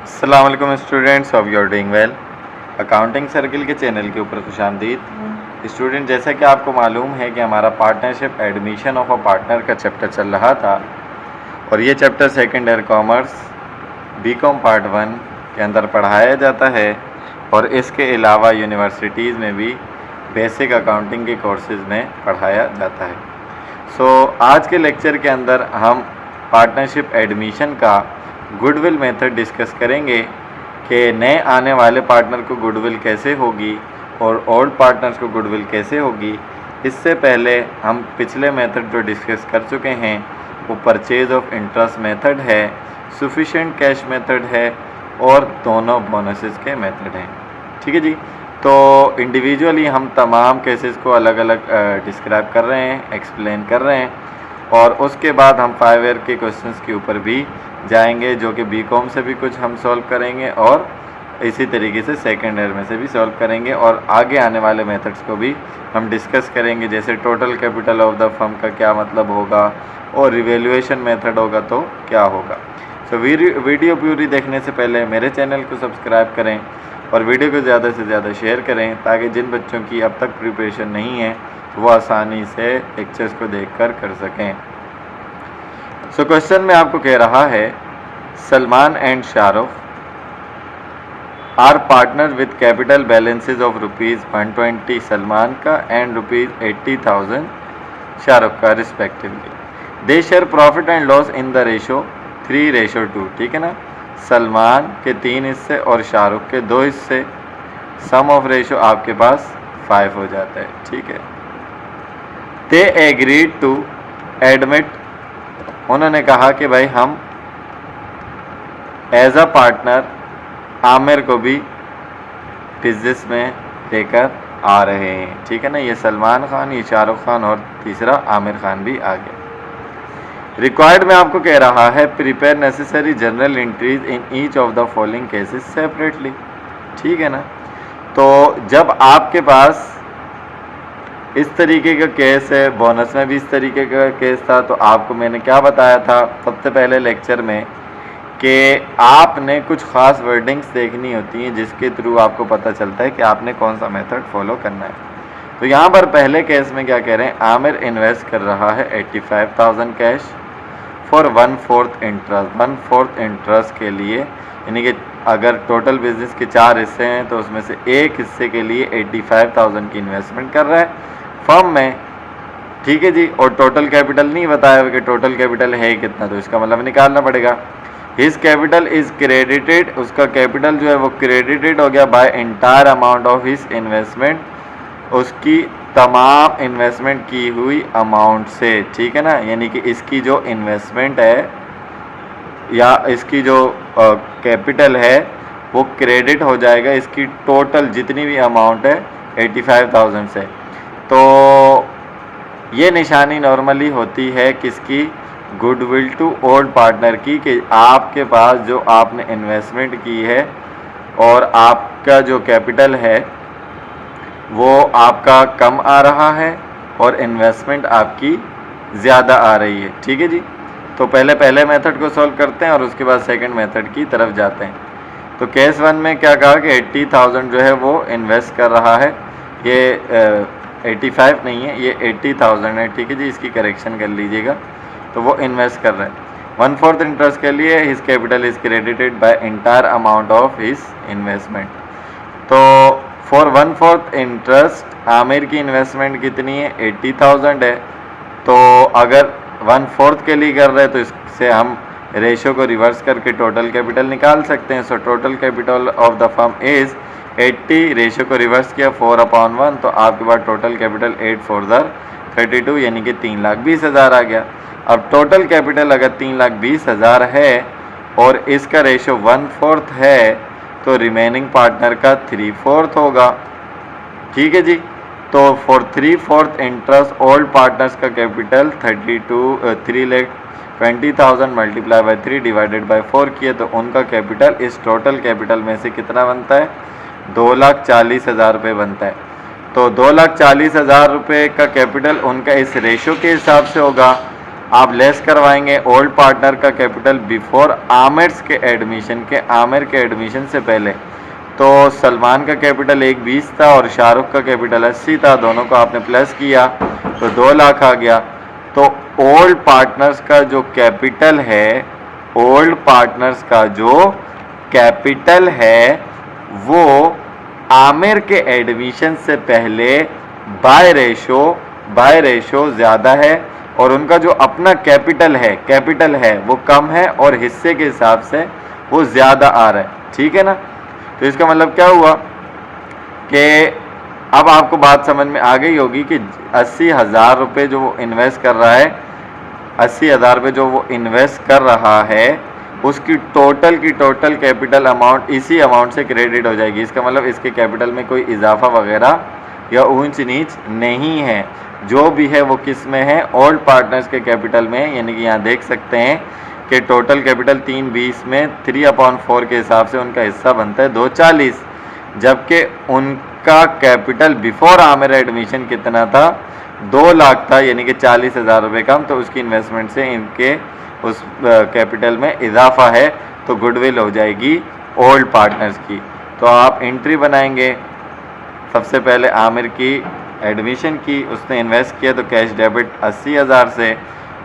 अस्सलाम वालेकुम students, of you're doing well. Accounting circle के चैनल के ऊपर खुशामदीद। स्टूडेंट, जैसा कि आपको मालूम है कि हमारा partnership admission of a partner का चैप्टर चल रहा था और ये chapter second year commerce BCom part 1 के अंदर पढ़ाया जाता है और इसके अलावा यूनिवर्सिटीज़ में भी बेसिक अकाउंटिंग के कोर्सेज़ में पढ़ाया जाता है। आज के लेक्चर के अंदर हम पार्टनरशिप एडमिशन का गुडविल मेथड डिस्कस करेंगे कि नए आने वाले पार्टनर को गुडविल कैसे होगी और ओल्ड पार्टनर्स को गुडविल कैसे होगी। इससे पहले हम पिछले मेथड जो डिस्कस कर चुके हैं वो परचेज ऑफ इंटरेस्ट मेथड है, सफिशिएंट कैश मेथड है और दोनों बोनसेस के मेथड हैं। ठीक है जी। तो इंडिविजुअली हम तमाम केसेस को अलग अलग डिस्क्राइब कर रहे हैं, एक्सप्लेन कर रहे हैं और उसके बाद हम 5 ईयर के क्वेश्चंस के ऊपर भी जाएंगे जो कि बीकॉम से भी कुछ हम सॉल्व करेंगे और इसी तरीके से सेकेंड ईयर में से भी सॉल्व करेंगे और आगे आने वाले मेथड्स को भी हम डिस्कस करेंगे, जैसे total capital of the firm का क्या मतलब होगा और रिवैल्यूएशन मेथड होगा तो क्या होगा। वीडियो पूरी देखने से पहले मेरे चैनल को सब्सक्राइब करें और वीडियो को ज़्यादा से ज़्यादा शेयर करें ताकि जिन बच्चों की अब तक प्रिपरेशन नहीं है वो आसानी से लेक्चर्स को देखकर कर सकें। क्वेश्चन में आपको कह रहा है Salman and Shahrukh are partner with capital balances of ₹120 Salman का एंड ₹80,000 शाहरुख का respectively. They share profit and loss in the ratio 3:2। ठीक है ना। सलमान के 3 हिस्से और शाहरुख के 2 हिस्से, सम ऑफ रेशो आपके पास 5 हो जाता है। ठीक है। दे एग्रीड टू एडमिट, उन्होंने कहा कि भाई हम एज अ पार्टनर आमिर को भी बिजनेस में लेकर आ रहे हैं। ठीक है ना। ये सलमान खान, ये शाहरुख खान और तीसरा आमिर खान भी आ गया। रिक्वायर्ड में आपको कह रहा है prepare necessary general entries in each of the following cases separately. ठीक है ना। तो जब आपके पास इस तरीके का केस है, बोनस में भी इस तरीके का केस था, तो आपको मैंने क्या बताया था सबसे पहले लेक्चर में कि आपने कुछ ख़ास वर्डिंग्स देखनी होती हैं जिसके थ्रू आपको पता चलता है कि आपने कौन सा मेथड फॉलो करना है। तो यहाँ पर पहले केस में क्या कह रहे हैं, आमिर इन्वेस्ट कर रहा है 85,000 कैश फॉर 1/4 इंटरेस्ट। 1/4 इंटरेस्ट के लिए, यानी कि अगर टोटल बिजनेस के 4 हिस्से हैं तो उसमें से एक हिस्से के लिए 85,000 की इन्वेस्टमेंट कर रहा है फर्म में। ठीक है जी। और टोटल कैपिटल नहीं बताया कि टोटल कैपिटल है कितना, तो इसका मतलब निकालना पड़ेगा। हिज कैपिटल इज क्रेडिटेड, उसका कैपिटल जो है वो क्रेडिटेड हो गया by entire amount of his investment, उसकी तमाम इन्वेस्टमेंट की हुई अमाउंट से। ठीक है ना। यानी कि इसकी जो इन्वेस्टमेंट है या इसकी जो कैपिटल है वो क्रेडिट हो जाएगा इसकी टोटल जितनी भी अमाउंट है 85,000 से। तो ये निशानी नॉर्मली होती है किसकी, गुडविल टू ओल्ड पार्टनर की, कि आपके पास जो आपने इन्वेस्टमेंट की है और आपका जो कैपिटल है वो आपका कम आ रहा है और इन्वेस्टमेंट आपकी ज़्यादा आ रही है। ठीक है जी। तो पहले मेथड को सॉल्व करते हैं और उसके बाद सेकंड मेथड की तरफ जाते हैं। तो केस 1 में क्या कहा कि 80,000 जो है वो इन्वेस्ट कर रहा है। ये 85 नहीं है, ये 80,000 है। ठीक है जी। इसकी करेक्शन कर लीजिएगा। तो वो इन्वेस्ट कर रहा है 1/4 इंटरेस्ट के लिए। His capital is credited bye entire amount of his investment. तो फॉर 1/4 इंटरेस्ट आमिर की इन्वेस्टमेंट कितनी है, 80,000 है। तो अगर 1/4 के लिए कर रहे हैं तो इससे हम रेशो को रिवर्स करके टोटल कैपिटल निकाल सकते हैं। So total capital of the firm is 80, ratio को रिवर्स किया 4/1, तो आपके पास टोटल कैपिटल 8 4 32 यानी कि 3,20,000 आ गया। अब टोटल कैपिटल अगर 3,20,000 है और इसका रेशो 1/4 है तो रिमेनिंग पार्टनर का 3/4 होगा। ठीक है जी। तो फॉर 3/4 इंटरेस्ट ओल्ड पार्टनर्स का capital 3,20,000 multiply by 3 divided by 4 किए तो उनका कैपिटल इस टोटल कैपिटल में से कितना बनता है, 2,40,000 रुपये बनता है। तो 2,40,000 रुपये का कैपिटल उनका इस रेशो के हिसाब से होगा आप लेस करवाएंगे ओल्ड पार्टनर का कैपिटल बिफोर आमिर्स के एडमिशन के, आमिर के एडमिशन से पहले। तो सलमान का कैपिटल 120 था और शाहरुख का कैपिटल 80 था, दोनों को आपने प्लस किया तो 2 लाख आ गया। तो ओल्ड पार्टनर्स का जो कैपिटल है, ओल्ड पार्टनर्स का जो कैपिटल है वो आमिर के एडमिशन से पहले बाय रेशो ज़्यादा है और उनका जो अपना कैपिटल है वो कम है और हिस्से के हिसाब से वो ज़्यादा आ रहा है। ठीक है ना। तो इसका मतलब क्या हुआ कि अब आपको बात समझ में आ गई होगी कि 80,000 रुपये जो वो इन्वेस्ट कर रहा है, 80,000 रुपये जो वो इन्वेस्ट कर रहा है उसकी टोटल की टोटल कैपिटल अमाउंट इसी अमाउंट से क्रेडिट हो जाएगी। इसका मतलब इसके कैपिटल में कोई इजाफा वगैरह या ऊंच नीच नहीं है, जो भी है वो किस में है, ओल्ड पार्टनर्स के कैपिटल में है। यानी कि यहाँ देख सकते हैं कि टोटल कैपिटल 320 में 3/4 के हिसाब से उनका हिस्सा बनता है 240, जबकि उनका कैपिटल बिफोर आमिर एडमिशन कितना था, 2 लाख था, यानी कि 40,000 रुपये कम। तो उसकी इन्वेस्टमेंट से इनके उस कैपिटल में इजाफा है तो गुडविल हो जाएगी ओल्ड पार्टनर्स की। तो आप एंट्री बनाएंगे, सबसे पहले आमिर की एडमिशन की, उसने इन्वेस्ट किया तो कैश डेबिट 80,000 से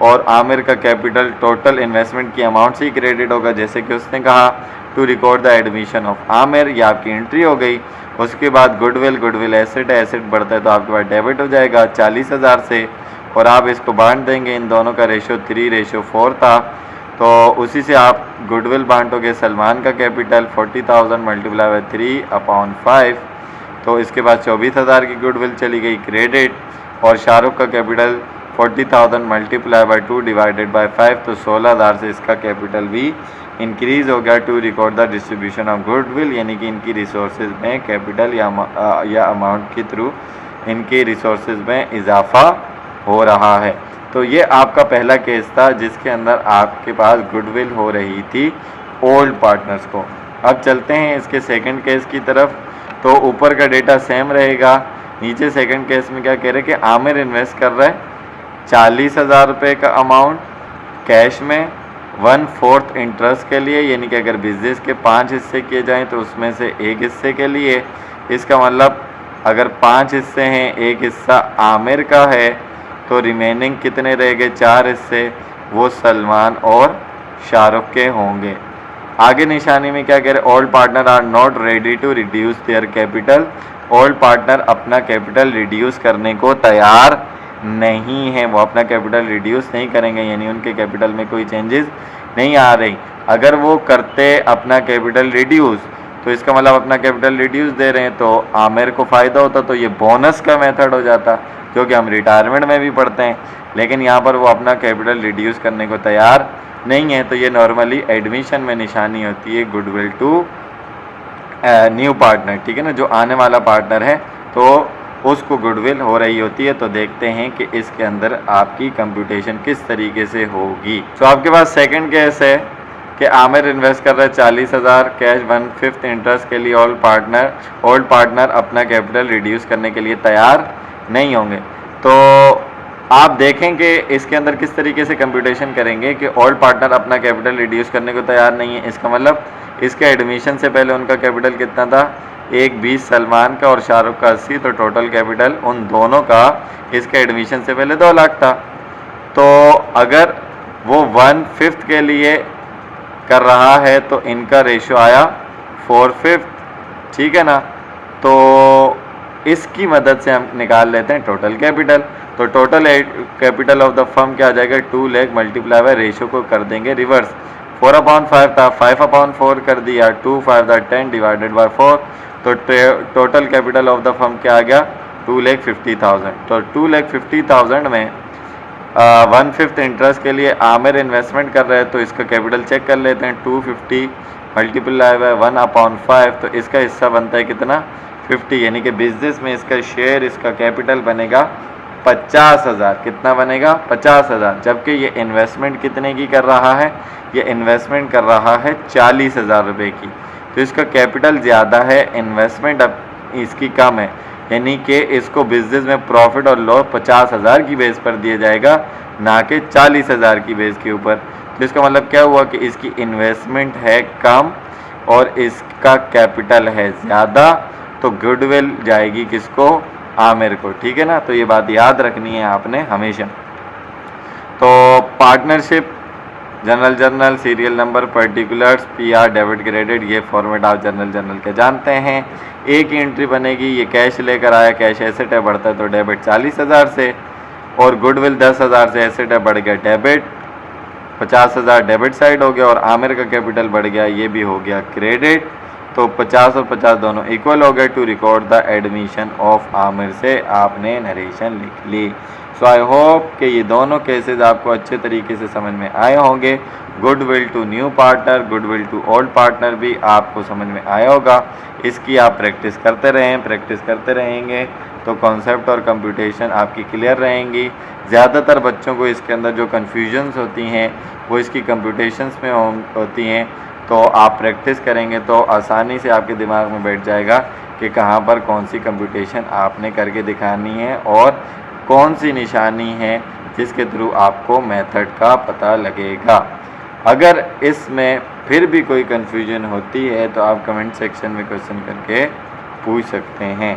और आमिर का कैपिटल टोटल इन्वेस्टमेंट की अमाउंट से ही क्रेडिट होगा, जैसे कि उसने कहा to record the admission of Aamir, ये आपकी एंट्री हो गई। उसके बाद गुडविल एसेट है, एसेट बढ़ता है तो आपके पास डेबिट हो जाएगा 40,000 से और आप इसको बांट देंगे। इन दोनों का रेशो 3:4 था तो उसी से आप गुडविल बांटोगे। सलमान का कैपिटल 40,000 मल्टीप्लाई बाय 3/5, तो इसके बाद 24,000 की गुडविल चली गई क्रेडिट, और शाहरुख का capital 40,000 multiply by 2 divided by 5, तो 16,000 से इसका कैपिटल भी इंक्रीज हो गया to record the distribution of goodwill, यानी कि इनकी रिसोर्सेज में कैपिटल या अमाउंट के थ्रू इनके रिसोर्सेज में इजाफा हो रहा है। तो ये आपका पहला केस था जिसके अंदर आपके पास गुडविल हो रही थी ओल्ड पार्टनर्स को। अब चलते हैं इसके सेकंड केस की तरफ। तो ऊपर का डेटा सेम रहेगा, नीचे सेकंड केस में क्या कह रहे हैं कि आमिर इन्वेस्ट कर रहा है 40,000 रुपये का अमाउंट कैश में 1/4 इंटरेस्ट के लिए, यानी कि अगर बिजनेस के 5 हिस्से किए जाएं तो उसमें से एक हिस्से के लिए। इसका मतलब अगर 5 हिस्से हैं, एक हिस्सा आमिर का है तो रिमेनिंग कितने रह गए, 4 हिस्से, वो सलमान और शाहरुख के होंगे। आगे निशानी में क्या कह रहे हैं, old partner are not ready to reduce their capital, old partner अपना कैपिटल रिड्यूस करने को तैयार नहीं है, वो अपना कैपिटल रिड्यूस नहीं करेंगे, यानी उनके कैपिटल में कोई चेंजेस नहीं आ रही। अगर वो करते अपना कैपिटल रिड्यूस तो इसका मतलब अपना कैपिटल रिड्यूस दे रहे हैं तो आमिर को फ़ायदा होता, तो ये बोनस का मेथड हो जाता जो कि हम रिटायरमेंट में भी पढ़ते हैं। लेकिन यहाँ पर वो अपना कैपिटल रिड्यूस करने को तैयार नहीं है, तो ये नॉर्मली एडमिशन में निशानी होती है गुडविल टू न्यू पार्टनर, ठीक है ना, जो आने वाला पार्टनर है तो उसको गुडविल हो रही होती है। तो देखते हैं कि इसके अंदर आपकी कंप्यूटेशन किस तरीके से होगी। तो आपके पास सेकंड केस है कि आमिर इन्वेस्ट कर रहा है 40,000 कैश 1/5 इंटरेस्ट के लिए, ओल्ड पार्टनर अपना कैपिटल रिड्यूस करने के लिए तैयार नहीं होंगे। तो आप देखें कि इसके अंदर किस तरीके से कंप्यूटेशन करेंगे कि ओल्ड पार्टनर अपना कैपिटल रिड्यूस करने को तैयार नहीं है। इसका मतलब इसके एडमिशन से पहले उनका कैपिटल कितना था, 120 सलमान का और शाहरुख का 80, तो टोटल कैपिटल उन दोनों का इसके एडमिशन से पहले 2 लाख था। तो अगर वो 1/5 के लिए कर रहा है तो इनका रेशो आया 4/5, ठीक है ना। तो इसकी मदद से हम निकाल लेते हैं टोटल कैपिटल। तो total capital of the firm क्या आ जाएगा, 2 लाख मल्टीप्लाई बाय रेशो को कर देंगे रिवर्स, 4/5 था 5/4 कर दिया, 2 5 10 डिवाइडेड बाय 4, तो total capital of the firm क्या आ गया 2,50,000। तो 2,50,000 में 1/5 इंटरेस्ट के लिए आमिर इन्वेस्टमेंट कर रहे हैं, तो इसका कैपिटल चेक कर लेते हैं, 250 मल्टीप्लाई बाय 1/5, तो इसका हिस्सा बनता है कितना 50, यानी कि बिजनेस में इसका शेयर, इसका कैपिटल बनेगा 50,000। कितना बनेगा 50,000, जबकि ये इन्वेस्टमेंट कितने की कर रहा है, ये इन्वेस्टमेंट कर रहा है 40,000 रुपये की। तो इसका कैपिटल ज़्यादा है, इन्वेस्टमेंट अब इसकी कम है, यानी कि इसको बिजनेस में प्रॉफिट और लॉस 50,000 की बेस पर दिया जाएगा, ना कि 40,000 की बेस के ऊपर। तो इसका मतलब क्या हुआ कि इसकी इन्वेस्टमेंट है कम और इसका कैपिटल है ज़्यादा, तो गुडविल जाएगी किसको? आमिर को। ठीक है ना, तो ये बात याद रखनी है आपने हमेशा। तो partnership, journal, serial number, particulars, PR, debit credit, ये फॉर्मेट आप जर्नल के जानते हैं। एक ही एंट्री बनेगी, ये कैश लेकर आया, कैश एसेट है, बढ़ता है तो डेबिट 40,000 से, और गुडविल 10,000 से एसेट है, बढ़ गया डेबिट, 50,000 डेबिट साइड हो गया, और आमिर का कैपिटल बढ़ गया, ये भी हो गया क्रेडिट। तो 50 और 50 दोनों इक्वल हो गए। To record the admission of Aamir से आपने नरेशन लिख ली। सो आई होप कि ये दोनों केसेस आपको अच्छे तरीके से समझ में आए होंगे। Goodwill to new partner, goodwill to old partner भी आपको समझ में आया होगा। इसकी आप प्रैक्टिस करते रहें, प्रैक्टिस करते रहेंगे तो कॉन्सेप्ट और कंप्यूटेशन आपकी क्लियर रहेंगी। ज़्यादातर बच्चों को इसके अंदर जो कन्फ्यूजन्स होती हैं वो इसकी कंप्यूटेशंस में होती हैं। तो आप प्रैक्टिस करेंगे तो आसानी से आपके दिमाग में बैठ जाएगा कि कहाँ पर कौन सी कंप्यूटेशन आपने करके दिखानी है और कौन सी निशानी है जिसके थ्रू आपको मेथड का पता लगेगा। अगर इसमें फिर भी कोई कन्फ्यूजन होती है तो आप कमेंट सेक्शन में क्वेश्चन करके पूछ सकते हैं।